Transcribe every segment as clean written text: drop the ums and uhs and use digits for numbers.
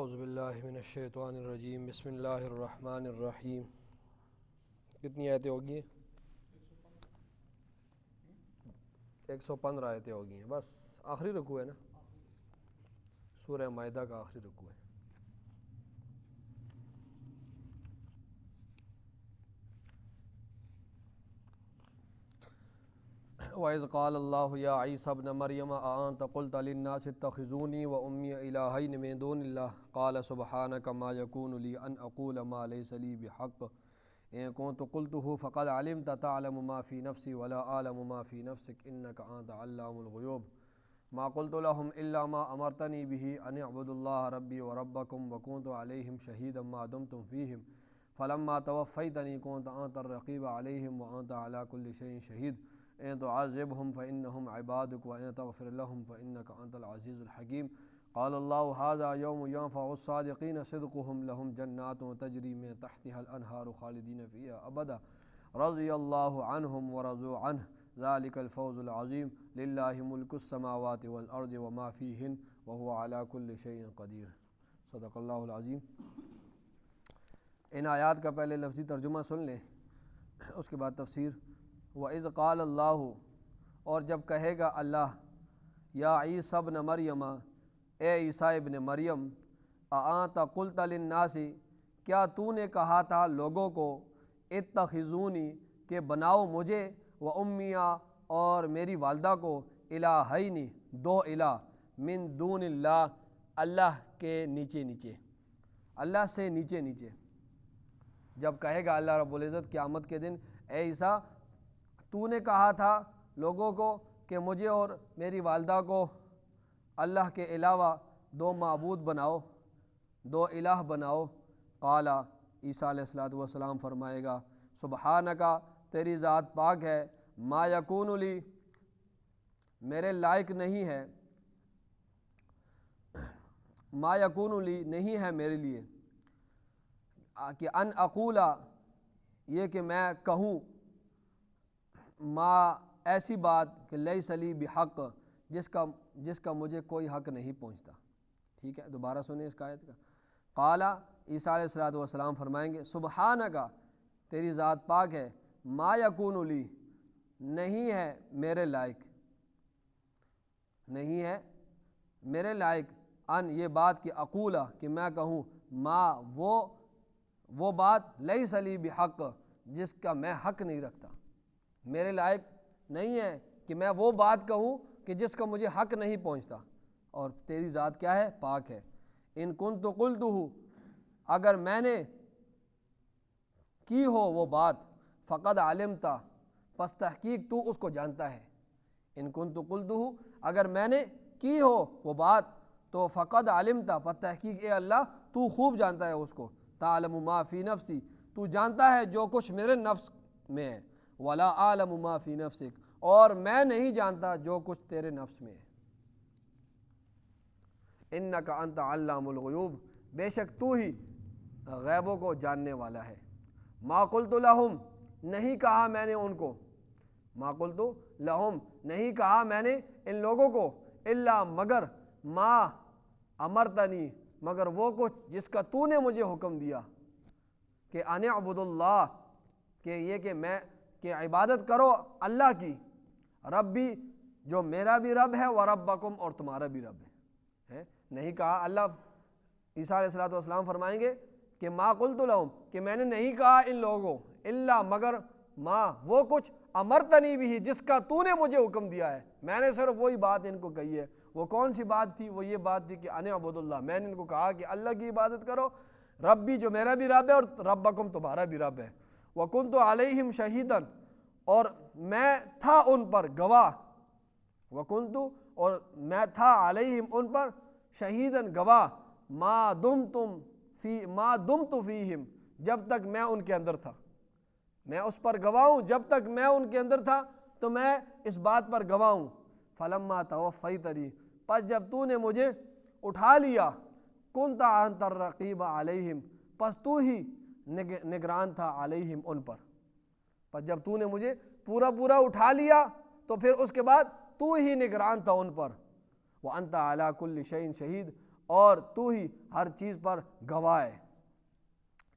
اعوذ باللہ من الشیطان الرجیم بسم اللہ الرحمن الرحیم۔ کتنی آیتیں ہوگی ہیں؟ 115 آیتیں ہوگی ہیں، بس آخری رکوع ہے نا، سورہ مائدہ کا آخری رکوع ہے۔ وَإِذْ قَالَ اللَّهُ يَا عِيسَى ابْنَ مَرْيَمَ أَأَنْتَ قُلْتَ لِلنَّاسِ اتَّخِذُونِي وَأُمِّيَ إِلَٰهَيْنِ مِن دُونِ اللَّهِ قَالَ سُبْحَانَكَ مَا يَكُونُ لِي أَنْ أَقُولَ مَا لَيْسَ لِي بِحَقٍّ إِن كُنتُ قُلْتُهُ فَقَدْ عَلِمْتَ تَعْلَمُ مَا فِي نَفْسِي وَلَا أَعْلَمُ مَا فِي نَفْسِكَ إِنَّكَ أَنْتَ عَلَّامُ الْغُيُوبِ مَا قُلْتُ لَهُمْ إِلَّا مَا أَمَرْتَنِي بِهِ أَنِ اعْبُدُوا اللَّهَ رَبِّي وَرَبَّكُمْ وَكُنْتُ عَلَيْهِمْ شَهِيدًا مَا دُمْتُ فِيهِمْ فَلَمَّا تَوَفَّيْتَنِي كُنْتَ أَنْتَ الرَّقِيبَ عَلَيْهِمْ وَأَنْتَ عَلَى كُلِّ شَيْءٍ شَهِيدٌ إِن تُعَذِّبْهُمْ فَإِنَّهُمْ عِبَادُكَ وَإِن تَغْفِرْ لَهُمْ فَإِنَّكَ أَنْتَ الْعَزِيزُ الْحَكِيمُ قال الله هذا يوم ينفع الصادقين صدقهم لهم جنات تجري من تحتها الأنهار خالدين فيها أبدا رضي الله عنهم ورضوا عنه ذلك الفوز العظيم لله ملك السماوات والأرض وما فيهن وهو على كل شيء قدير صدق اللہ العظیم۔ ان آیات کا پہلے لفظی ترجمہ سن لیں، اس کے بعد تفسیر۔ وَإِذْ قَالَ اللَّهُ، اور جب کہے گا اللہ، یا عیسی ابن مریم، اے عیسیٰ ابن مریم، اَأَنْتَ قُلْتَ لِلنَّاسِ، کیا تو نے کہا تھا لوگوں کو، اتخذونی، کہ بناؤ مجھے، وَأُمِّیَ، اور میری والدہ کو، الہین، دو الہ، من دون اللہ، اللہ کے نیچے نیچے، اللہ سے نیچے نیچے۔ جب کہے گا اللہ رب العزت قیامت کے دن، اے عیسیٰ، تو نے کہا تھا لوگوں کو کہ مجھے اور میری والدہ کو اللہ کے علاوہ دو معبود بناؤ، دو الہ بناؤ۔ قال، عیسیٰ علیہ السلام فرمائے گا، سبحانکا، تیری ذات پاک ہے، ما یکون لی، میرے لائق نہیں ہے، ما یکون لی، نہیں ہے میرے لیے، کہ ان اقولا، یہ کہ میں کہوں، ما، ایسی بات کہ لیس لی بحق، جس کا مجھے کوئی حق نہیں پہنچتا۔ ٹھیک ہے، دوبارہ سنیں اس آیت کا۔ قال، عیسیٰ علیہ السلام فرمائیں گے، سبحانکا، تیری ذات پاک ہے، ما یکون لی، نہیں ہے میرے لائق، نہیں ہے میرے لائق، ان، یہ بات کہ اقولا، کہ میں کہوں، ما، وہ بات، لیس لی بحق، جس کا میں حق نہیں رکھتا، میرے لائق نہیں ہے کہ میں وہ بات کہوں کہ جس کا مجھے حق نہیں پہنچتا، اور تیری ذات کیا ہے؟ پاک ہے۔ ان کنت قلتہ، اگر میں نے کی ہو وہ بات، فقد علمت، پس تحقیق تو اس کو جانتا ہے۔ ان کنت قلتہ، اگر میں نے کی ہو وہ بات، تو فقد علمت، پس تحقیق اے اللہ تو خوب جانتا ہے اس کو، تعلم ما فی نفسی، تو جانتا ہے جو کچھ میرے نفس میں ہے، ولا اعلم ما فی نفسک، اور میں نہیں جانتا جو کچھ تیرے نفس میں ہے۔ انک انت علام الغیوب، بے شک تو ہی غیبوں کو جاننے والا ہے۔ ما قلت لہم، نہیں کہا میں نے ان کو، ما قلت لہم، نہیں کہا میں نے ان لوگوں کو، الا، مگر، ما امرتنی، مگر وہ کچھ جس کا تو نے مجھے حکم دیا، کہ ان اعبدوا اللہ، کہ یہ کہ عبادت کرو اللہ کی، ربی، جو میرا بھی رب ہے، وربکم، اور تمہارا بھی رب ہے۔ نہیں کہا اللہ، عیسیٰ علیہ السلام فرمائیں گے کہ ما قلت لہم، کہ میں نے نہیں کہا ان لوگوں، الا، مگر، ما، وہ کچھ، امرتنی بھی، جس کا تو نے مجھے حکم دیا ہے، میں نے صرف وہی بات ان کو کہی ہے۔ وہ کون سی بات تھی؟ وہ یہ بات تھی کہ ان اعبدوا اللہ، میں نے ان کو کہا کہ اللہ کی عبادت کرو، ربی، جو میرا بھی رب ہے، اور ربکم، تمہارا بھی رب ہے، وکنت علیہم شہیدا، اور میں تھا ان پر گواہ، وکنت، اور میں تھا علیہم ان پر، شہیدا، گواہ، ما دمت فیہم، جب تک میں ان کے اندر تھا، میں اس پر گواہ ہوں جب تک میں ان کے اندر تھا، تو میں اس بات پر گواہ ہوں۔ فلما توفیتنی، پس جب تو نے مجھے اٹھا لیا، کنت انت الرقیب علیہم، پس تو ہی نگران تھا، علیہم، ان پر، پس جب تو نے مجھے پورا اٹھا لیا، تو پھر اس کے بعد تو ہی نگران تھا ان پر۔ وانت علی کل شیء شہید، اور تو ہی ہر چیز پر گواہ ہے۔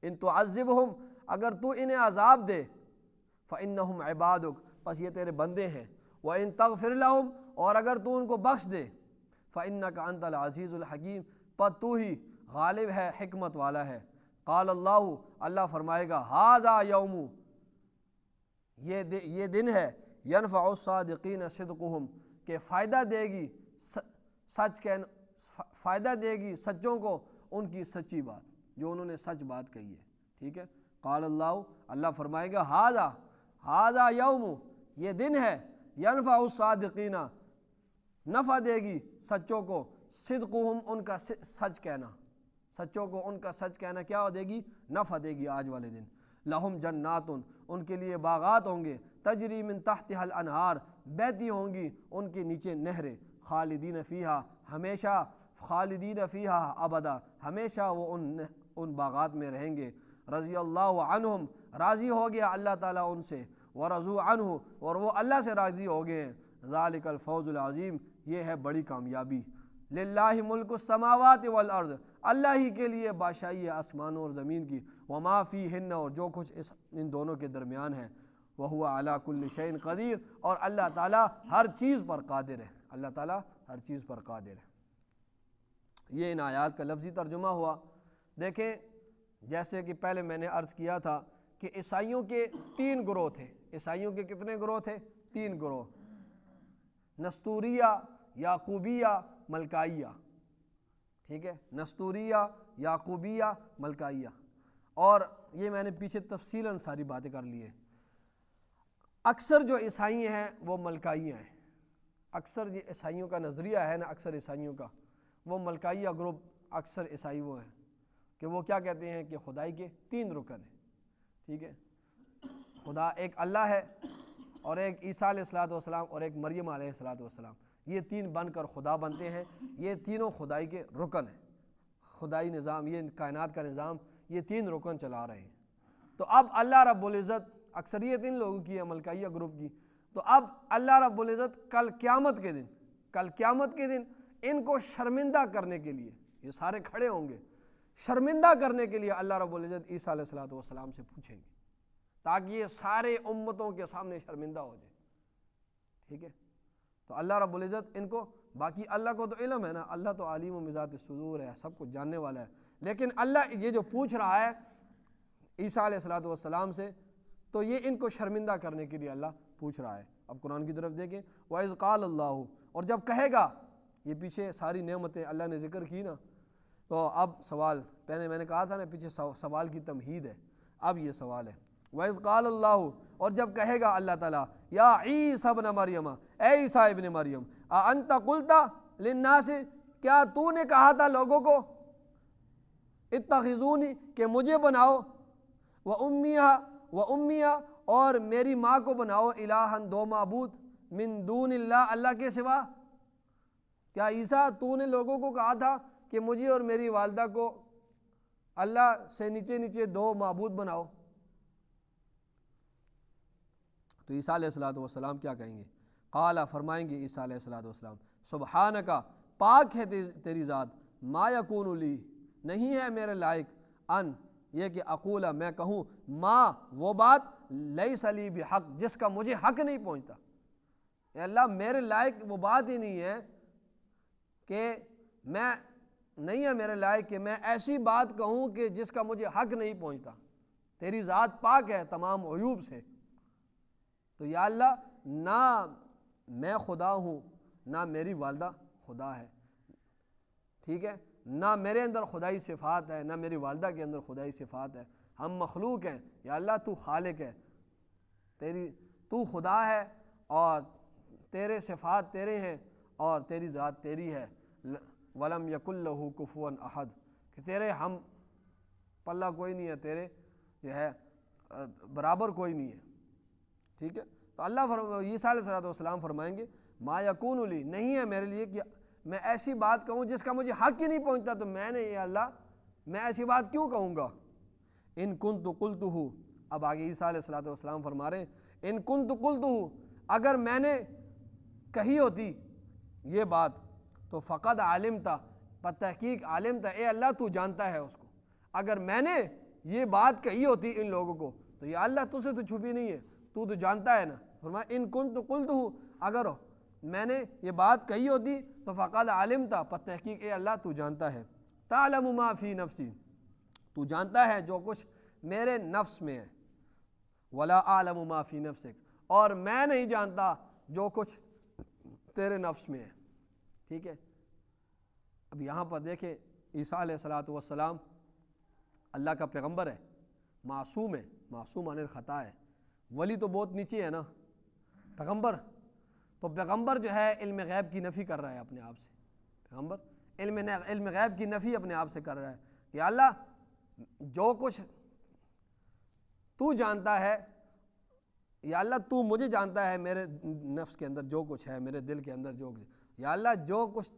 ان تعذبہم، اگر تو انہیں عذاب دے، فإنہم عبادک، پس یہ تیرے بندے ہیں، وإن تغفر لہم، اور اگر تو ان کو بخش دے، فإنک انت العزیز الحکیم، پس تو ہی غالب ہے، حکمت والا ہے۔ قال اللہ، اللہ فرمائے گا، ھذا یوم، یہ دن ہے، ینفع الصادقین صدقہم، کہ فائدہ دے گی سچوں کو ان کی سچی بات، جو انہوں نے سچ بات کہی ہے، ٹھیک ہے۔ قال اللہ، اللہ فرمائے گا، ھذا یوم، یہ دن ہے، ینفع الصادقین، نفع دے گی سچوں کو، صدقہم، ان کا سچ کہنا، سچوں کو ان کا سچ کہنا کیا دے گی؟ نفع دے گی آج والے دن۔ لہم جنات، ان کے لیے باغات ہوں گے، تجری من تحتها الانہار، بہتی ہوں گی ان کے نیچے نہریں، خالدین فیہا، ہمیشہ، خالدین فیہا ابدا، ہمیشہ وہ ان باغات میں رہیں گے۔ رضی اللہ عنہم، راضی ہو گیا اللہ تعالیٰ ان سے، ورضوا عنہ، اور وہ اللہ سے راضی ہو گئے ہیں۔ ذالک الفوز العظیم، یہ ہے بڑی کامیابی۔ للہ ملک السماوات والارض، اللہ ہی کے لیے بادشاہی ہے آسمانوں اور زمین کی، وما فیہن، اور جو کچھ ان دونوں کے درمیان ہے، وہو علی کل شیء قدیر، اور اللہ تعالیٰ ہر چیز پر قادر ہے، اللہ تعالیٰ ہر چیز پر قادر ہے۔ یہ ان آیات کا لفظی ترجمہ ہوا۔ دیکھیں، جیسے کہ پہلے میں نے عرض کیا تھا کہ عیسائیوں کے 3 گروہ تھے۔ عیسائیوں کے کتنے گروہ تھے؟ 3 گروہ، نستوریہ، یعقوبیہ، ملکائیہ، ٹھیک ہے، نستوریہ، یعقوبیہ، ملکائیہ، اور یہ میں نے پیچھے تفصیلاً ساری باتیں کر لی ہیں۔ اکثر جو عیسائی ہیں وہ ملکائیہ ہیں، اکثر یہ عیسائیوں کا نظریہ ہے نا، اکثر عیسائیوں کا، وہ ملکائیہ گروپ، اکثر عیسائی وہ ہیں کہ وہ کیا کہتے ہیں کہ خدائی کے 3 رکن ہیں، ٹھیک ہے، خدا ایک اللہ ہے، اور ایک عیسیٰ علیہ الصلوۃ والسلام، اور ایک مریم علیہ الصلوۃ والسلام، یہ 3 بن کر خدا بنتے ہیں، یہ تینوں خدائی کے رکن ہیں، خدائی نظام، یہ کائنات کا نظام، یہ 3 رکن چلا رہے ہیں۔ تو اب اللہ رب العزت، اکثریت ان لوگوں کی ہے، ملکائیہ گروپ کی، تو اب اللہ رب العزت کل قیامت کے دن ان کو شرمندہ کرنے کے لیے، یہ سارے کھڑے ہوں گے، شرمندہ کرنے کے لیے اللہ رب العزت عیسیٰ علیہ الصلوۃ والسلام سے پوچھیں گے، تاکہ یہ سارے امتوں کے سامنے شرمندہ ہو جائے، ٹھیک ہے۔ تو اللہ رب العزت ان کو، باقی اللہ کو تو علم ہے نا، اللہ تو علیم بذات الصدور ہے، سب کچھ جاننے والا ہے، لیکن اللہ یہ جو پوچھ رہا ہے عیسیٰ علیہ الصلوۃ والسلام سے، تو یہ ان کو شرمندہ کرنے کے لیے اللہ پوچھ رہا ہے۔ اب قرآن کی طرف دیکھیں، وَإِذْ قَالَ اللَّهُ، اور جب کہے گا، یہ پیچھے ساری نعمتیں اللہ نے ذکر کی نا، تو اب سوال، پہلے میں نے کہا تھا نا پیچھے سوال کی تمہید ہے، اب یہ سوال ہے، وَإِذْ قَالَ اللَّهُ، اور جب کہے گا اللہ تعالیٰ، یا عیسیٰ ابن مریم، اے عیسیٰ ابن مریم، اَأَنْتَ قُلْتَ لِلنَّاسِ، کیا تو نے کہا تھا لوگوں کو، اتخذونی، کہ مجھے بناؤ، وَأُمِّیَ، اور میری ماں کو بناؤ، الہًا، 2 معبود، من دون اللہ، اللہ کے سوا، کیا عیسیٰ تو نے لوگوں کو کہا تھا کہ مجھے اور میری والدہ کو اللہ سے نیچے نیچے 2 معبود بناؤ؟ تو عیسیٰ علیہ الصلوۃ والسلام کیا کہیں گے؟ قال، فرمائیں گے عیسیٰ علیہ الصلوۃ والسلام، سبحانک، پاک ہے تیری ذات، ما یکون لی، نہیں ہے میرے لائق، ان، یہ کہ اقول، میں کہوں، ما، وہ بات، لیس لی بحق، جس کا مجھے حق نہیں پہنچتا، اے اللہ میرے لائق وہ بات ہی نہیں ہے کہ نہیں ہے میرے لائق کہ میں ایسی بات کہوں کہ جس کا مجھے حق نہیں پہنچتا، تیری ذات پاک ہے تمام عیوب سے، تو یا اللہ نہ میں خدا ہوں، نہ میری والدہ خدا ہے، ٹھیک ہے، نہ میرے اندر خدائی صفات ہے، نہ میری والدہ کے اندر خدائی صفات ہے، ہم مخلوق ہیں، یا اللہ تو خالق ہے، تو خدا ہے، اور تیرے صفات تیرے ہیں، اور تیری ذات تیری ہے، وَلَمْ يَكُنْ لَهُ كُفُوًا أَحَدٌ، کہ تیرے ہم پلہ کوئی نہیں ہے، تیرے جو ہے برابر کوئی نہیں ہے، ٹھیک ہے۔ تو اللہ عیسیٰ علیہ الصلوۃ والسلام فرمائیں گے، ما یکون لی، نہیں ہے میرے لیے کہ میں ایسی بات کہوں جس کا مجھے حق ہی نہیں پہنچتا، تو میں نے، یا اللہ میں ایسی بات کیوں کہوں گا، ان کنت قلتہ، اب آگے عیسیٰ علیہ الصلوۃ والسلام فرما رہے ہیں، ان کنت قلتہ، اگر میں نے کہی ہوتی یہ بات، تو فقد علمتا، پس تحقیق عالم تھا، اے اللہ تو جانتا ہے اس کو۔ اگر میں نے یہ بات کہی ہوتی ان لوگوں کو تو یا اللہ تجھ سے تو چھپی نہیں ہے، تو جانتا ہے نا۔ فرمایا ان کنت قلتہ، اگر میں نے یہ بات کہی ہوتی تو فقد علمت، پس تحقیق اے اللہ تو جانتا ہے۔ تعلم ما فی نفسی، تو جانتا ہے جو کچھ میرے نفس میں ہے، ولا اعلم ما فی نفسک، اور میں نہیں جانتا جو کچھ تیرے نفس میں ہے۔ ٹھیک ہے، اب یہاں پر دیکھیں عیسیٰ علیہ الصلوۃ والسلام اللہ کا پیغمبر ہے، معصوم ہے، معصوم عن الخطا ہے، ولی تو بہت نیچے ہے نا، پیغمبر تو پیغمبر جو ہے علم غیب کی نفی کر رہا ہے اپنے آپ سے، پیغمبر علم غیب کی نفی اپنے آپ سے کر رہا ہے کہ اللہ جو کچھ تو جانتا ہے، یا اللہ تو مجھے جانتا ہے میرے نفس کے اندر جو کچھ ہے، میرے دل کے اندر جو کچھ، یا اللہ جو کچھ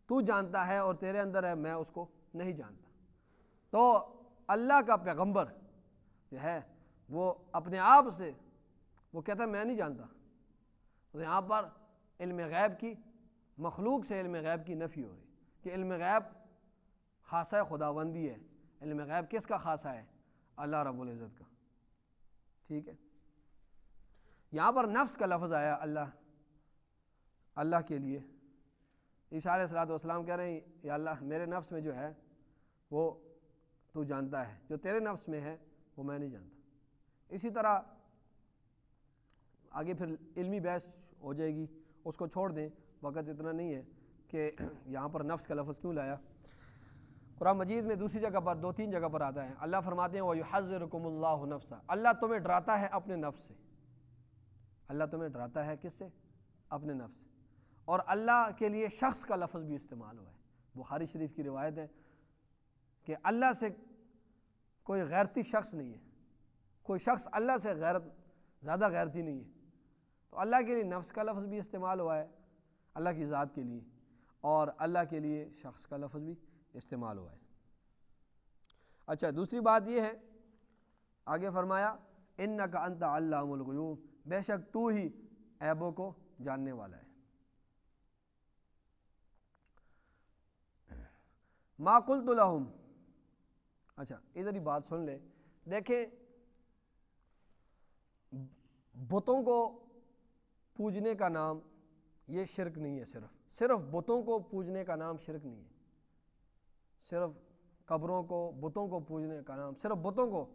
تو جانتا ہے اور تیرے اندر ہے میں اس کو نہیں جانتا۔ تو اللہ کا پیغمبر جو ہے وہ اپنے آپ سے وہ کہتا ہے میں نہیں جانتا۔ تو یہاں پر علم غیب کی، مخلوق سے علم غیب کی نفی ہو رہی کہ علم غیب خاصہ خداوندی ہے، علم غیب کس کا خاصہ ہے؟ اللہ رب العزت کا۔ ٹھیک ہے، یہاں پر نفس کا لفظ آیا اللہ کے لیے۔ عیسیٰ علیہ الصلوۃ والسلام کہہ رہے ہیں یا اللہ میرے نفس میں جو ہے وہ تو جانتا ہے، جو تیرے نفس میں ہے وہ میں نہیں جانتا۔ اسی طرح آگے پھر علمی بحث ہو جائے گی، اس کو چھوڑ دیں، وقت اتنا نہیں ہے کہ یہاں پر نفس کا لفظ کیوں لایا۔ قرآن مجید میں دوسری جگہ پر، 2-3 جگہ پر آتا ہے، اللہ فرماتے ہیں وَيُحَذِّرُكُمُ اللَّهُ نَفْسَهُ، اللہ تمہیں ڈراتا ہے اپنے نفس سے۔ اللہ تمہیں ڈراتا ہے کس سے؟ اپنے نفس سے۔ اور اللہ کے لیے شخص کا لفظ بھی استعمال ہوا ہے، بخاری شریف کی روایت ہے کہ اللہ سے کوئی غیرتی شخص نہیں ہے، کوئی شخص اللہ سے زیادہ غیرتی نہیں ہے۔ تو اللہ کے لیے نفس کا لفظ بھی استعمال ہوا ہے اللہ کی ذات کے لیے، اور اللہ کے لیے شخص کا لفظ بھی استعمال ہوا ہے۔ اچھا، دوسری بات یہ ہے، آگے فرمایا انک انت علام الغیوب، بے شک تو ہی عیبوں کو جاننے والا ہے۔ ما قلت لہم، اچھا ادھر ہی بات سن لے، دیکھیں بتوں کو پوجنے کا نام یہ شرک نہیں ہے، صرف بتوں کو پوجنے کا نام شرک نہیں ہے، صرف قبروں کو، بتوں کو پوجنے کا نام، صرف بتوں کو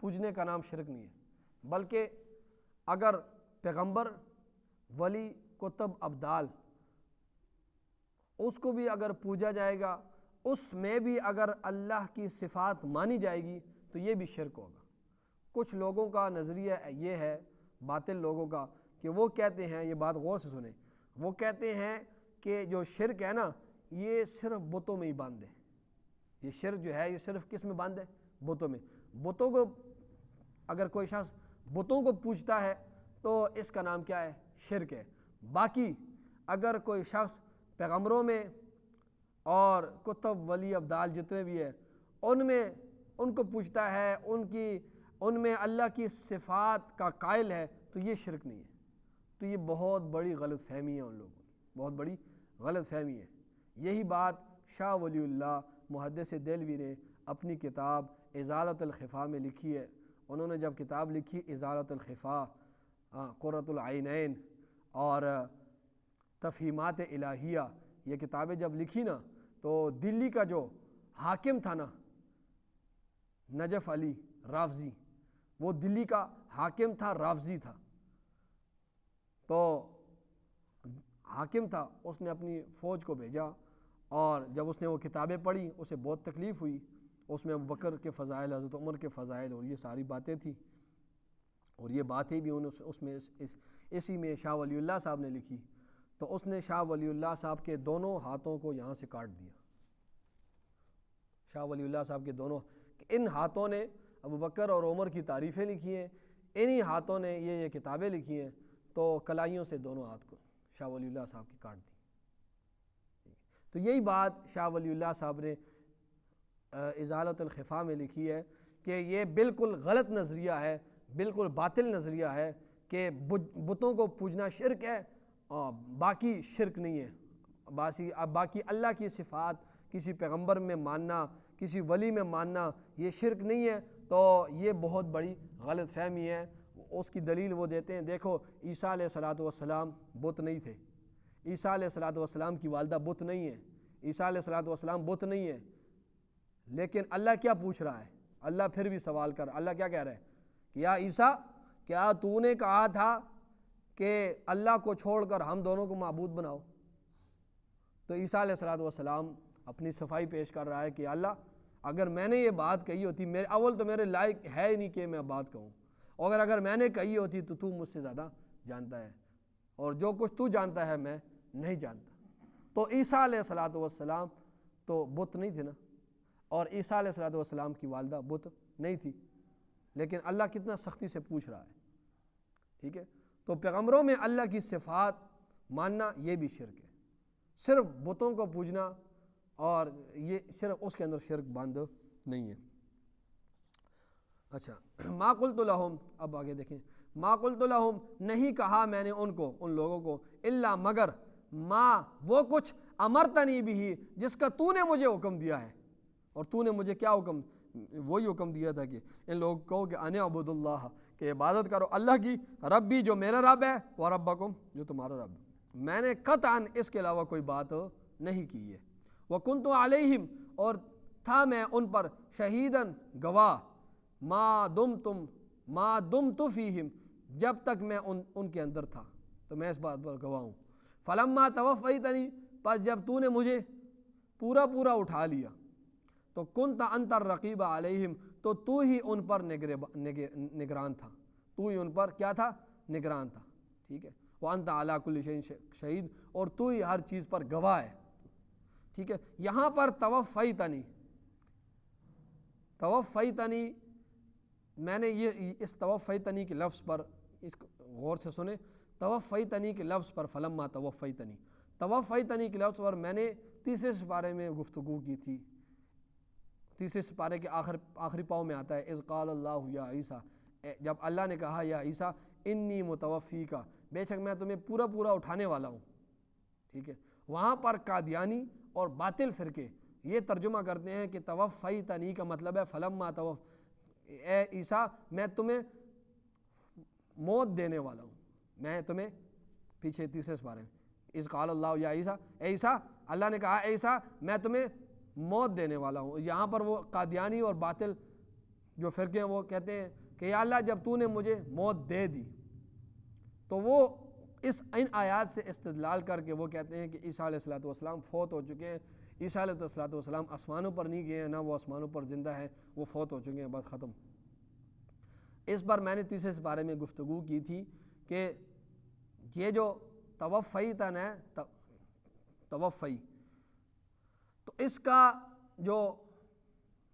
پوجنے کا نام شرک نہیں ہے، بلکہ اگر پیغمبر، ولی، کتب، ابدال اس کو بھی اگر پوجا جائے گا، اس میں بھی اگر اللہ کی صفات مانی جائے گی تو یہ بھی شرک ہوگا۔ کچھ لوگوں کا نظریہ یہ ہے، باطل لوگوں کا، کہ وہ کہتے ہیں، یہ بات غور سے سنیں، وہ کہتے ہیں کہ جو شرک ہے نا یہ صرف بتوں میں ہی بند ہے، یہ شرک جو ہے یہ صرف کس میں بند ہے؟ بتوں میں۔ بتوں کو اگر کوئی شخص بتوں کو پوجتا ہے تو اس کا نام کیا ہے؟ شرک ہے۔ باقی اگر کوئی شخص پیغمبروں میں اور کتب، ولی، ابدال جتنے بھی ہیں ان کو پوجتا ہے، ان میں اللہ کی صفات کا قائل ہے، تو یہ شرک نہیں ہے۔ تو یہ بہت بڑی غلط فہمی ہے ان لوگوں کی، بہت بڑی غلط فہمی ہے۔ یہی بات شاہ ولی اللہ محدث دہلوی نے اپنی کتاب ازالۃ الخفا میں لکھی ہے۔ انہوں نے جب کتاب لکھی ازالۃ الخفا، قرۃ العینین اور تفہیمات الہیہ، یہ کتابیں جب لکھی نا تو دلی کا جو حاکم تھا نا، نجف علی رافضی، وہ دلی کا حاکم تھا، رافضی تھا، تو حاکم تھا، اس نے اپنی فوج کو بھیجا، اور جب اس نے وہ کتابیں پڑھی اسے بہت تکلیف ہوئی، اس میں ابوبکر کے فضائل، حضرت عمر کے فضائل اور یہ ساری باتیں تھیں، اور یہ باتیں بھی اس میں اسی میں شاہ ولی اللہ صاحب نے لکھی، تو اس نے شاہ ولی اللہ صاحب کے دونوں ہاتھوں کو یہاں سے کاٹ دیا۔ شاہ ولی اللہ صاحب کے دونوں، ان ہاتھوں نے ابوبکر اور عمر کی تعریفیں لکھی ہیں، انہی ہاتھوں نے یہ کتابیں لکھی ہیں، تو کلائیوں سے دونوں ہاتھ کو شاہ ولی اللہ صاحب کی کاٹ دی۔ تو یہی بات شاہ ولی اللہ صاحب نے ازالۃ الخفا میں لکھی ہے کہ یہ بالکل غلط نظریہ ہے، بالکل باطل نظریہ ہے کہ بتوں کو پوجنا شرک ہے اور باقی شرک نہیں ہے، باقی اللہ کی صفات کسی پیغمبر میں ماننا، کسی ولی میں ماننا یہ شرک نہیں ہے، تو یہ بہت بڑی غلط فہمی ہے۔ اس کی دلیل وہ دیتے ہیں، دیکھو عیسیٰ علیہ الصلوۃ والسلام بت نہیں تھے، عیسیٰ علیہ الصلوۃ والسلام کی والدہ بت نہیں ہے، عیسیٰ علیہ الصلوۃ والسلام بت نہیں ہے، لیکن اللہ کیا پوچھ رہا ہے؟ اللہ پھر بھی سوال کر، اللہ کیا کہہ رہا ہے کہ یا عیسیٰ کیا تو نے کہا تھا کہ اللہ کو چھوڑ کر ہم دونوں کو معبود بناؤ؟ تو عیسیٰ علیہ الصلوۃ والسلام اپنی صفائی پیش کر رہا ہے کہ اللہ اگر میں نے یہ بات کہی ہوتی، اول تو میرے لائق ہے ہی نہیں کہ میں بات کہوں، اور اگر میں نے کہی ہوتی تو مجھ سے زیادہ جانتا ہے، اور جو کچھ تو جانتا ہے میں نہیں جانتا۔ تو عیسیٰ علیہ الصلوۃ والسلام تو بت نہیں تھے نا، اور عیسیٰ علیہ الصلوۃ والسلام کی والدہ بت نہیں تھی، لیکن اللہ کتنا سختی سے پوچھ رہا ہے، ٹھیک ہے؟ تو پیغمبروں میں اللہ کی صفات ماننا یہ بھی شرک ہے، صرف بتوں کو پوجنا، اور یہ صرف اس کے اندر شرک بند نہیں ہے۔ اچھا، ما قلت لہم، اب آگے دیکھیں، ما قلت لہم، نہیں کہا میں نے ان لوگوں کو، الا مگر ما وہ کچھ امرتنی بھی، جس کا تو نے مجھے حکم دیا ہے، اور تو نے مجھے کیا حکم؟ وہی حکم دیا تھا کہ ان لوگوں کو کہ ان اعبدوا اللہ، کہ عبادت کرو اللہ کی، ربی جو میرا رب ہے، و ربکم جو تمہارا رب ہے، میں نے قطعاً اس کے علاوہ کوئی بات نہیں کی ہے۔ وکنت علیہم، اور تھا میں ان پر، شہیداً گواہ، ما دمت فیہم، جب تک میں ان کے اندر تھا، تو میں اس بات پر گواہ ہوں۔ فلما توفیتنی، پس جب تو نے مجھے پورا اٹھا لیا، تو کنت انت الرقیب علیہم، تو ہی ان پر نگران تھا، تو ہی ان پر کیا تھا؟ نگران تھا، ٹھیک ہے؟ وانت علی کل شیء شہید، اور تو ہی ہر چیز پر گواہ ہے، ٹھیک ہے؟ یہاں پر توفیتنی، میں نے یہ اس توفیتنی کے لفظ پر اس کو غور سے سنیں، توفیتنی کے لفظ پر، فلما توفیتنی کے لفظ پر میں نے تیسرے سپارے میں گفتگو کی تھی، تیسرے سپارے کے آخری پاؤں میں آتا ہے، اذ قال اللہ یا عیسیٰ، جب اللہ نے کہا یا عیسیٰ انی متوفیکا، بے شک میں تمہیں پورا اٹھانے والا ہوں، ٹھیک ہے؟ وہاں پر قادیانی اور باطل فرقے یہ ترجمہ کرتے ہیں کہ توفیتنی کا مطلب ہے فلما اے عیسیٰ میں تمہیں موت دینے والا ہوں، میں تمہیں، پیچھے تیسرے سپارے میں اذ قال اللہ یا عیسیٰ، اے عیسیٰ اللہ نے کہا اے عیسیٰ میں تمہیں موت دینے والا ہوں۔ یہاں پر وہ قادیانی اور باطل جو فرقے ہیں وہ کہتے ہیں کہ یا اللہ جب تو نے مجھے موت دے دی، تو وہ ان آیات سے استدلال کر کے وہ کہتے ہیں کہ عیسیٰ علیہ الصلوۃ والسلام فوت ہو چکے ہیں، عیسیٰ علیہ الصلوۃ والسلام آسمانوں پر نہیں گئے ہیں، نہ وہ آسمانوں پر زندہ ہے، وہ فوت ہو چکے ہیں، بس ختم۔ اس پر میں نے تیسرے سپارے میں گفتگو کی تھی کہ یہ جو توفیتن ہے، توفی، تو اس کا جو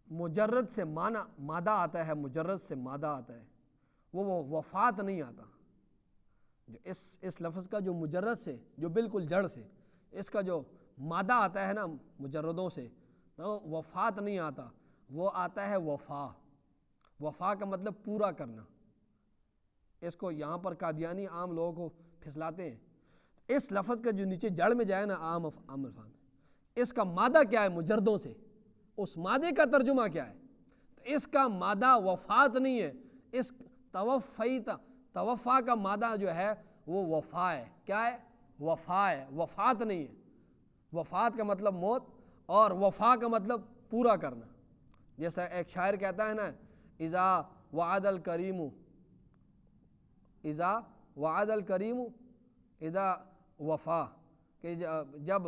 مجرد سے مادہ آتا ہے، مجرد سے مادہ آتا ہے، وہ وفات نہیں آتا۔ جو اس لفظ کا جو مجرد سے، جو بالکل جڑ سے اس کا جو مادہ آتا ہے نا مجردوں سے، تو وفات نہیں آتا، وہ آتا ہے وفا۔ وفا کا مطلب پورا کرنا۔ اس کو یہاں پر قادیانی عام لوگوں کو پھسلاتے ہیں۔ اس لفظ کا جو نیچے جڑ میں جائے نا عام الفاظ، اس کا مادہ کیا ہے؟ مجردوں سے، اس مادے کا ترجمہ کیا ہے؟ تو اس کا مادہ وفات نہیں ہے، اس توفا کا مادہ جو ہے وہ وفا ہے۔ کیا ہے؟ وفا ہے، وفات نہیں ہے۔ وفات کا مطلب موت، اور وفا کا مطلب پورا کرنا۔ جیسا ایک شاعر کہتا ہے نا، اذا وعد الکریم اذا وفا، کہ جب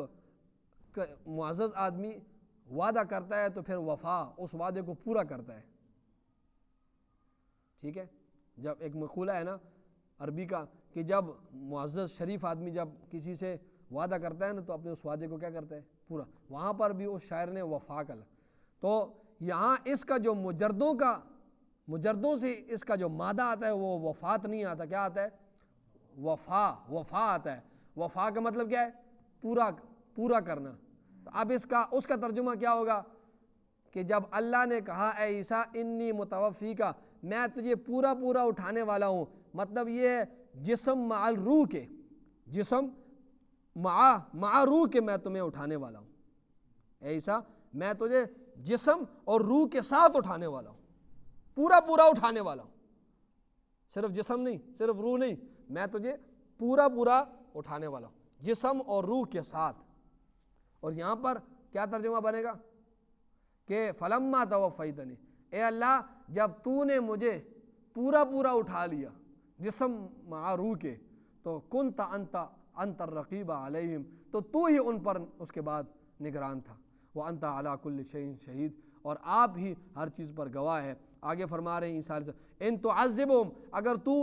معزز آدمی وعدہ کرتا ہے تو پھر وفا، اس وعدے کو پورا کرتا ہے، ٹھیک ہے؟ جب ایک مقولہ ہے نا عربی کا کہ جب معزز شریف آدمی جب کسی سے وعدہ کرتا ہے نا تو اپنے اس وعدے کو کیا کرتا ہے؟ پورا۔ وہاں پر بھی اس شاعر نے وفا کا، تو یہاں اس کا جو مجردوں سے اس کا جو مادہ آتا ہے وہ وفات نہیں آتا، کیا آتا ہے؟ وفا آتا ہے۔ وفا کا مطلب کیا ہے؟ پورا کرنا۔ تو اب اس کا ترجمہ کیا ہوگا کہ جب اللہ نے کہا اے عیسیٰ انی متوفیکا، میں تجھے پورا اٹھانے والا ہوں، مطلب یہ ہے جسم مع الروح کے، جسم مع روح کے میں تمہیں اٹھانے والا ہوں۔ اے عیسیٰ میں تجھے جسم اور روح کے ساتھ اٹھانے والا ہوں، پورا پورا اٹھانے والا ہوں، صرف جسم نہیں، صرف روح نہیں، میں تجھے پورا پورا اٹھانے والا ہوں جسم اور روح کے ساتھ۔ اور یہاں پر کیا ترجمہ بنے گا کہ فلما توفیتنی، اے اللہ جب تو نے مجھے پورا پورا اٹھا لیا جسم مع روح کے، تو کنت انت الرقیب علیہم، تو ہی ان پر اس کے بعد نگران تھا، وانت علی کل شیء شہید، اور آپ ہی ہر چیز پر گواہ ہے۔ آگے فرما رہے ہیں عیسیٰ علیہ السلام ان تعذبہم، اگر تو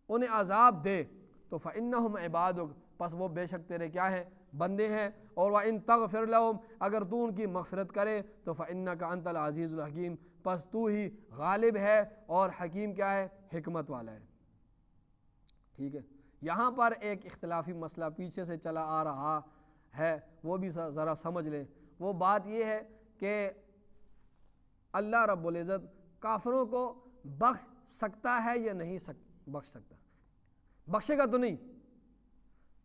انہیں عذاب دے تو فانہم عبادک، پس وہ بے شک تیرے کیا ہیں، بندے ہیں، اور وَإِن تغفر لهم، اگر تو ان کی مغفرت کرے تو فإنک انت العزیز الحکیم، پس تو ہی غالب ہے اور حکیم کیا ہے، حکمت والا ہے۔ ٹھیک ہے، یہاں پر ایک اختلافی مسئلہ پیچھے سے چلا آ رہا ہے، وہ بھی ذرا سمجھ لیں۔ وہ بات یہ ہے کہ اللہ رب العزت کافروں کو بخش سکتا ہے یا نہیں بخش سکتا؟ بخشے گا تو نہیں،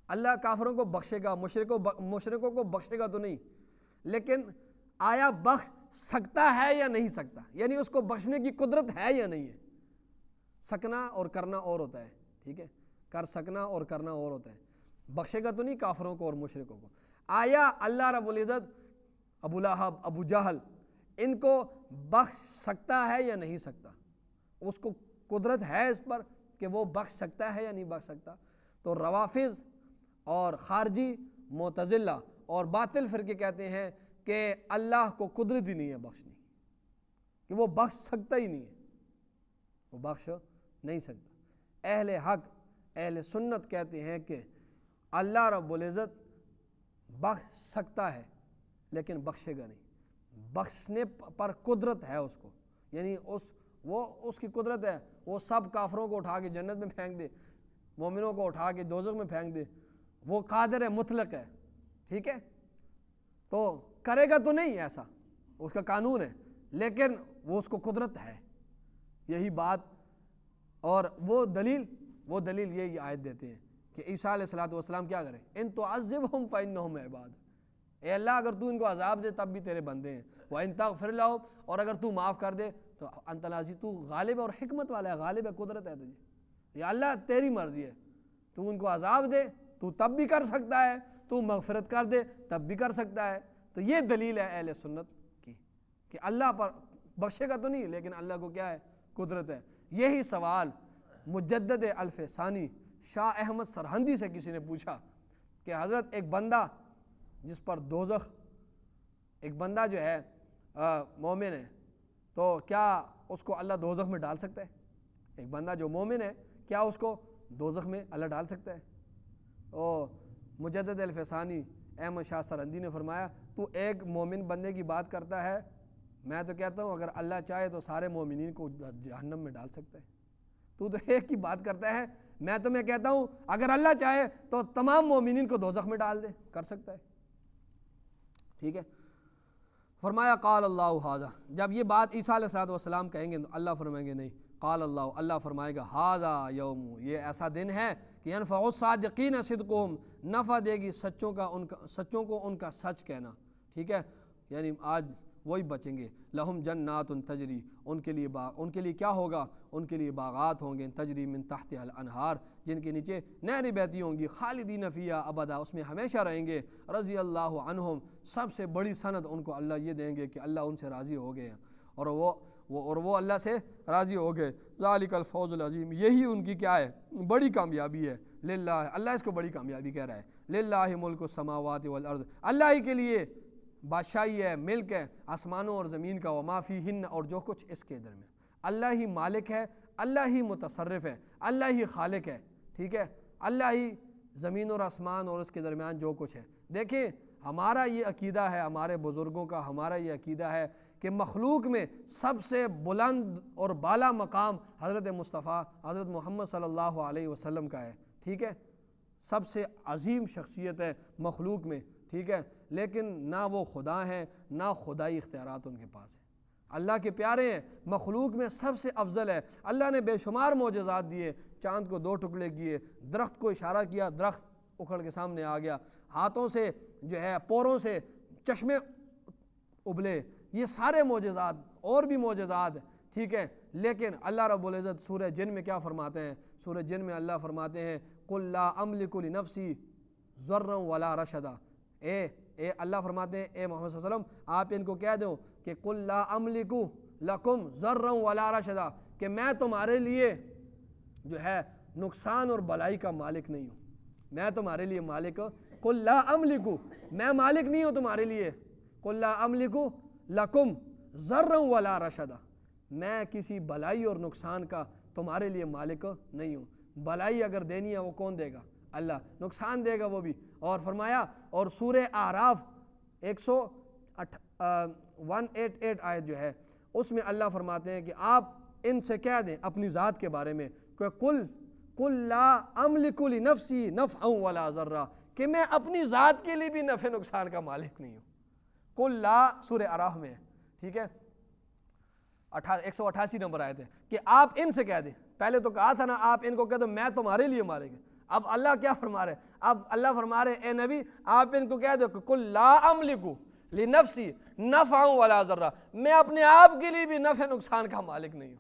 اللہ کافروں کو بخشے گا، مشرکوں کو بخشے گا تو نہیں، لیکن آیا بخش سکتا ہے یا نہیں سکتا؟ یعنی اس کو بخشنے کی قدرت ہے یا نہیں ہے؟ سکنا اور کرنا اور ہوتا ہے، ٹھیک ہے، کر سکنا اور کرنا اور ہوتا ہے۔ بخشے گا تو نہیں کافروں کو اور مشرکوں کو؟ آیا اللہ رب العزت ابو لہب، ابو جہل، ان کو بخش سکتا ہے یا نہیں سکتا؟ اس کو قدرت ہے اس پر کہ وہ بخش سکتا ہے یا نہیں بخش سکتا؟ تو روافض اور خارجی معتزلہ اور باطل فرقے کہتے ہیں کہ اللہ کو قدرت ہی نہیں ہے بخشنے کی، کہ وہ بخش سکتا ہی نہیں ہے، وہ بخش نہیں سکتا۔ اہل حق، اہل سنت کہتے ہیں کہ اللہ رب العزت بخش سکتا ہے لیکن بخشے گا نہیں، بخشنے پر قدرت ہے اس کو، یعنی اس کی قدرت ہے، وہ سب کافروں کو اٹھا کے جنت میں پھینک دے، مومنوں کو اٹھا کے دوزخ میں پھینک دے، وہ قادر ہے، مطلق ہے، ٹھیک ہے، تو کرے گا تو نہیں ایسا، اس کا قانون ہے، لیکن وہ اس کو قدرت ہے، یہی بات۔ اور وہ دلیل یہی آیت دیتے ہیں کہ عیسیٰ علیہ السلام کیا کریں، ان تعذبہم فانہم عباد، اے اللہ اگر تو ان کو عذاب دے تب بھی تیرے بندے ہیں، وَإِن تغفر لهم، اور اگر تو معاف کر دے تو انت العزیز، تو غالب اور حکمت والا ہے، غالب ہے، قدرت ہے تجھے، یا اللہ تیری مرضی ہے، تو ان کو عذاب دے تو تب بھی کر سکتا ہے، تو مغفرت کر دے تب بھی کر سکتا ہے۔ تو یہ دلیل ہے اہل سنت کی کہ اللہ پر بخشے گا تو نہیں لیکن اللہ کو کیا ہے، قدرت ہے۔ یہی سوال مجدد الف ثانی شاہ احمد سرہندی سے کسی نے پوچھا کہ حضرت ایک بندہ جس پر دوزخ، ایک بندہ جو ہے مومن ہے، تو کیا اس کو اللہ دوزخ میں ڈال سکتا ہے؟ ایک بندہ جو مومن ہے کیا اس کو دوزخ میں اللہ ڈال سکتا ہے؟ اور مجدد الفسانی احمد شاہ سرہندی نے فرمایا تو ایک مومن بندے کی بات کرتا ہے، میں تو کہتا ہوں اگر اللہ چاہے تو سارے مومنین کو جہنم میں ڈال سکتا ہے، تو ایک کی بات کرتا ہے، میں کہتا ہوں اگر اللہ چاہے تو تمام مومنین کو دوزخ میں ڈال دے، کر سکتا ہے، ٹھیک ہے۔ فرمایا قال اللہ ھذا، جب یہ بات عیسیٰ علیہ السلام کہیں گے تو اللہ فرمائیں گے نہیں، قال اللہ فرمائے گا ھذا یوم، یہ ایسا دن ہے کہ ینفع الصادقین صدقہم، نفع دے گی سچوں کو ان کا سچ کہنا، ٹھیک ہے، یعنی آج وہی بچیں گے، لہم جنات تجری، ان کے لیے کیا ہوگا، ان کے لیے باغات ہوں گے، تجری من تحتها الانہار، جن کے نیچے نہریں بہتی ہوں گی، خالدین فیہا ابدا، اس میں ہمیشہ رہیں گے، رضی اللہ عنہم، سب سے بڑی سند ان کو اللہ یہ دیں گے کہ اللہ ان سے راضی ہو گئے ہیں اور وہ اللہ سے راضی ہو گئے، ذالک الفوز العظیم، یہی ان کی کیا ہے، بڑی کامیابی ہے، للہ، اللہ اس کو بڑی کامیابی کہہ رہا ہے، للہ ملک السماوات والارض، اللہ ہی کے لیے بادشاہی ہے، ملک ہے آسمانوں اور زمین کا، وما فیہن، اور جو کچھ اس کے درمیان، اللہ ہی مالک ہے، اللہ ہی متصرف ہے، اللہ ہی خالق ہے، ٹھیک ہے، اللہ ہی زمین اور آسمان اور اس کے درمیان جو کچھ ہے۔ دیکھیں ہمارا یہ عقیدہ ہے، ہمارے بزرگوں کا ہمارا یہ عقیدہ ہے کہ مخلوق میں سب سے بلند اور بالا مقام حضرت مصطفیٰ حضرت محمد صلی اللہ علیہ وسلم کا ہے، ٹھیک ہے، سب سے عظیم شخصیت ہے مخلوق میں، ٹھیک ہے، لیکن نہ وہ خدا ہیں نہ خدائی اختیارات ان کے پاس ہیں، اللہ کے پیارے ہیں، مخلوق میں سب سے افضل ہے، اللہ نے بے شمار معجزات دیے، چاند کو 2 ٹکڑے کیے، درخت کو اشارہ کیا، درخت اکھڑ کے سامنے آ گیا، ہاتھوں سے جو ہے پوروں سے چشمے ابلے، یہ سارے معجزات اور بھی معجزات، ٹھیک ہے. لیکن اللہ رب العزت سورہ جن میں کیا فرماتے ہیں؟ سورہ جن میں اللہ فرماتے ہیں قُلْ لَا أَمْلِكُ لِنَفْسِي ضَرًّا وَلَا رَشَدًا. اے اللہ فرماتے ہیں اے محمد صلی اللہ علیہ وسلم آپ ان کو کہہ دو کہ قُلْ لَا أَمْلِكُ لَكُمْ ضَرًّا وَلَا رَشَدًا، کہ میں تمہارے لیے جو ہے نقصان اور بلائی کا مالک نہیں ہوں. میں تمہارے لیے مالک قُلْ لَا أَمْلِكُ، میں مالک نہیں ہوں تمہارے لیے. قُلْ لَا أَمْلِكُ لَكُمْ ضَرًّا وَلَا رَشَدًا، میں کسی بلائی اور نقصان کا تمہارے لیے مالک نہیں ہوں. بلائی اگر دینی ہے وہ کون دے گا؟ اللہ. نقصان دے گا وہ بھی. اور فرمایا، اور سورہ اعراف 188 آیت جو ہے اس میں اللہ فرماتے ہیں کہ آپ ان سے کہہ دیں اپنی ذات کے بارے میں کہ قُلْ لَا أَمْلِكُ لِنَفْسِي نَفْعًا وَلَا ضَرًّا، کہ میں اپنی ذات کے لیے بھی نفع نقصان کا مالک نہیں ہوں. قُلْ لَا سورہ اعراف میں ہے، ٹھیک ہے، 188 نمبر آیت ہے کہ آپ ان سے کہہ دیں. پہلے تو کہا تھا نا آپ ان کو کہہ دو میں تمہارے لیے مالک ہوں. اب اللہ کیا فرما رہے؟ اب اللہ فرما رہے اے نبی آپ ان کو کہہ دو کہ قُلْ لَا أَمْلِكُ لِنَفْسِي نَفْعًا وَلَا ضَرًّا، میں اپنے آپ کے لیے بھی نفع نقصان کا مالک نہیں ہوں.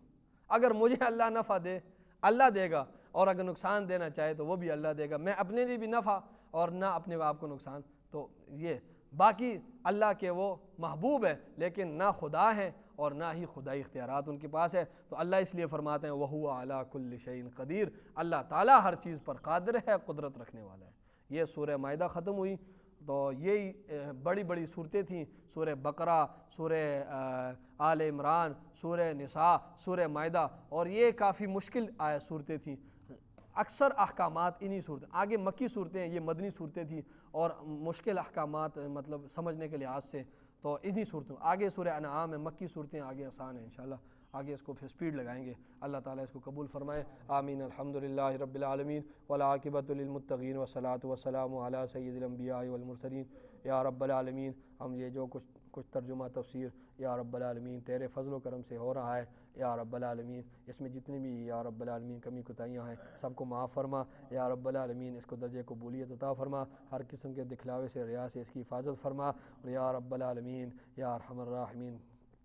اگر مجھے اللہ نفع دے اللہ دے گا، اور اگر نقصان دینا چاہے تو وہ بھی اللہ دے گا. میں اپنے لیے بھی نفع اور نہ اپنے آپ کو نقصان. تو یہ باقی اللہ کے وہ محبوب ہے لیکن نہ خدا ہیں اور نہ ہی خدائی اختیارات ان کے پاس ہے. تو اللہ اس لیے فرماتے ہیں وَهُوَ عَلَىٰ كُلِّ شَيْءٍ قدیر، اللہ تعالیٰ ہر چیز پر قادر ہے، قدرت رکھنے والا ہے. یہ سورہ مائدہ ختم ہوئی. تو یہی بڑی بڑی صورتیں تھیں، سورہ بقرہ، سورہ آل عمران، سورہ نساء، سورہ مائدہ، اور یہ کافی مشکل صورتیں تھیں. اکثر احکامات انہی صورتیں، آگے مکی صورتیں ہیں، یہ مدنی صورتیں تھیں اور مشکل احکامات مطلب سمجھنے کے لحاظ سے تو انہی صورتوں. آگے سورہ انعام ہے، مکی صورتیں آگے آسان ہیں انشاءاللہ، آگے اس کو پھر سپیڈ لگائیں گے. اللہ تعالیٰ اس کو قبول فرمائے. آمین. الحمدللہ رب العالمین والعاقبۃ للمتقین والصلاۃ والسلام علی سید الانبیاء والمرسلین. یا رب العالمین ہم یہ جو کچھ ترجمہ تفسیر یا رب العالمین تیرے فضل و کرم سے ہو رہا ہے یا رب العالمین، اس میں جتنی بھی یا رب العالمین کمی کوتاہیاں ہیں سب کو معاف فرما. یا رب العالمین اس کو درجہ قبولیت عطا فرما، ہر قسم کے دکھلاوے سے ریا سے اس کی حفاظت فرما. اور یا رب العالمین یا ارحم الراحمین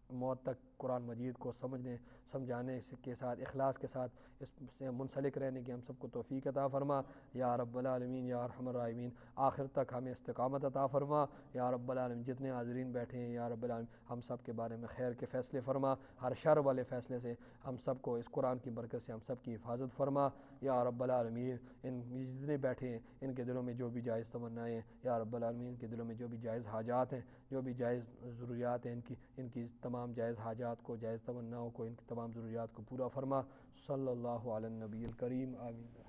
موت تک قرآن مجید کو سمجھنے سمجھانے کے ساتھ اخلاص کے ساتھ اس سے منسلک رہنے کی ہم سب کو توفیق عطا فرما. یا رب العالمین یا ارحم الراحمین آخر تک ہمیں استقامت عطا فرما. یا رب العالمین جتنے حاضرین بیٹھے ہیں یا رب العالمین ہم سب کے بارے میں خیر کے فیصلے فرما، ہر شر والے فیصلے سے ہم سب کو اس قرآن کی برکت سے ہم سب کی حفاظت فرما. یا رب العالمین ان جتنے بیٹھے ہیں ان کے دلوں میں جو بھی جائز تمنائیں ہیں یا رب العالمین کے دلوں میں جو بھی جائز حاجات ہیں، جو بھی جائز ضروریات ہیں، ان کی تمام جائز حاجات کو، جائز تمناؤں کو، ان کی تمام ضروریات کو پورا فرما. صلی اللہ علی النبی الکریم. آمین.